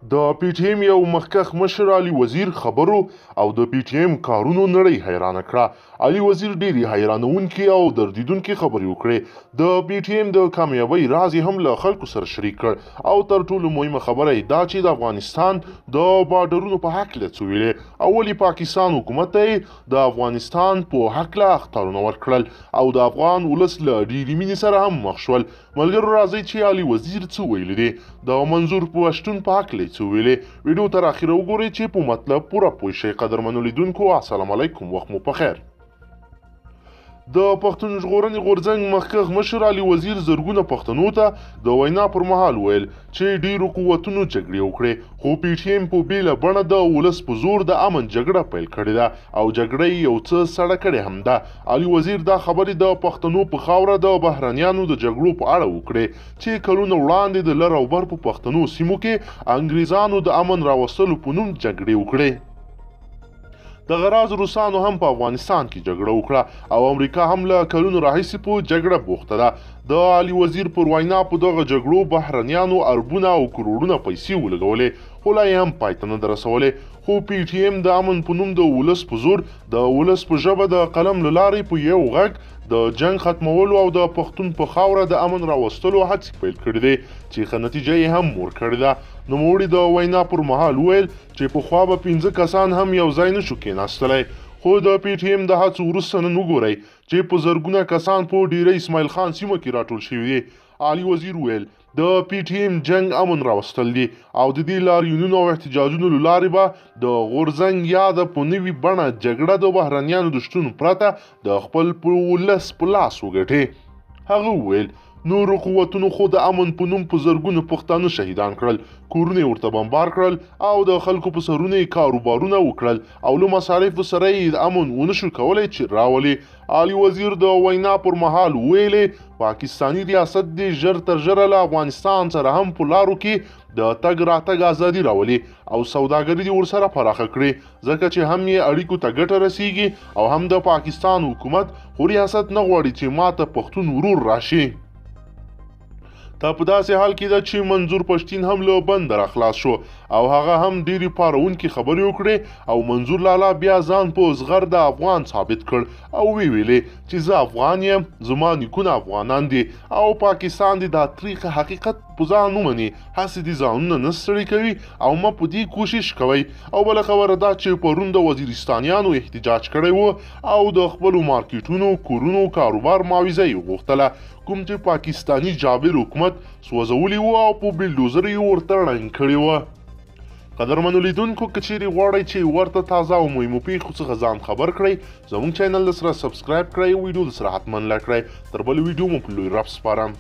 د پی ټی ایم یو مخکښ مشر علي وزیر خبرو او د پی ټی ایم کارونو نړۍ حیرانه کړه. علي وزیر ډېرې حیرانونکې او دردیدونکې خبرې وکړې. د پی ټی ایم د کامیابۍ راز یې هم له خلکو سره شریک کړ او تر ټولو مهمه خبره یې دا چې د افغانستان د بارډرونو په هکله څه ویلې او ولې پاکستان حکومت ته یې د افغانستان په هکله اخطارونه ورکړل او د افغان ولس له ډېرې مینې سره هم مخ شول. ملګرو راځئ چې علي وزیر څه ویلي دي، د منظور پښتون په هکله څه ویلې. ویډیو تر اخره وګورئ چې په مطلب پوره پوه شئ. قدرمنو لیدونکو السلام علیکم، وخت مو پخیر. د پښتون ژغورنې غورځنګ مخکښ مشر علي وزیر زرګونه پښتنو ته د وینا پر مهال ویل چې ډیرو قوتونو جګړې وکړې، خو پی ټی ایم په بیله بڼه د ولس په زور د امن جګړه پیل کړې ده او جګړه یې یو څه سړه کړې هم ده. علي وزیر دا خبرې د پښتنو په خاوره د بهرنیانو د جګړو په اړه وکړې چې کلونه وړاندې د لر او بر په پښتنو سیمو کې انګریزانو د امن راوستلو په نوم جګړې وکړې. د غراز روسانو هم په افغانستان کې جګړه وکړه او امریکا هم له کلونو راهیسې په جګړه بوخته ده. د علي وزیر پر وینا په دغه جګړو بهرنیانو اربونه او کروړونه پیسې ولګولې، خو لا یې هم پای ته نه ده رسولې. خو پی ټی ایم د امن په نوم د ولس په زور د ولس په ژبه د قلم له لارې په یو غږ د جنګ ختمولو او د پښتون په خاوره د امن راوستلو هڅې پیل کړې دي چې ښه نتیجه یې هم ورکړې ده. نوموړي د وینا پر مهال ویل چې پخوا به 15 کسان هم یو ځای نشو کېناستلی، خو د پی ټی ایم د هڅو وروسته نن وګورئ چې په زرګونه کسان په ډیره اسماعیل خان سیمه کې راټول شوي دي. علي وزیر ویل د پی ټی ایم جنگ امن راوستل دي او د دې لاریونونو او احتجاجونو له لارې به د غورځنګ یا د په نوي بڼه جګړه د بهرنیانو د شتون پرته د خپل ولس په لاس وګټي. هغه وویل نورو قوتونو خو د امن په نوم په زرګونو پښتانه شهیدان کړل، کورونه یې ورته بمبار کړل او د خلکو په سرونه یې کاروبارونه وکړل او له مصارفو سره یې د امن ونشو کولی چې راولي. علي وزیر د وینا پر مهال ویلې پاکستانی ریاست دې ژر تر ژره له افغانستان سره هم په لارو کې د تګ راتګ ازادي راولي او سوداګري دې ورسره پراخه کړي، ځکه چې هم یې اړیکو ته ګټه رسیږي او هم د پاکستان حکومت خو ریاست نه غواړي چې ماته پښتون ورور راشي. تا په داسې حال کې ده چې منظور پښتین هم له بندر خلاص شو او هغه هم ډېرې پارونکې خبرې وکړې او منظور لالا بیا ځان په زغر د افغان ثابت کړ او ویلې چې زه افغان یم، زما نیکونه افغانان دي او پاکستان دې دا تریخ حقیقت په ځان ومني، هسې دې ځانونه نه ستړي کوي او ما په دې کوشش کوئ. او بله خبره دا چې پرون د وزیرستانیانو احتجاج کړی و او د خپلو مارکیټونو کورونو کاروبار معاوضه یې غوښتله، کوم چې پاکستانی جابر حکومت سوځولی و او په بلډوزر یې ورته ړنګ کړی و. قدرمنو لیدونکو که چیرې غواړئ چې ورته تازه او مهمو پیښو څخه ځان خبر کړئ، زموږ چینل سره سبسکرایب کړئ، ویډیو سره حتما لایک کړئ. تر بلې ویډیو مو په لوی رب سپارم.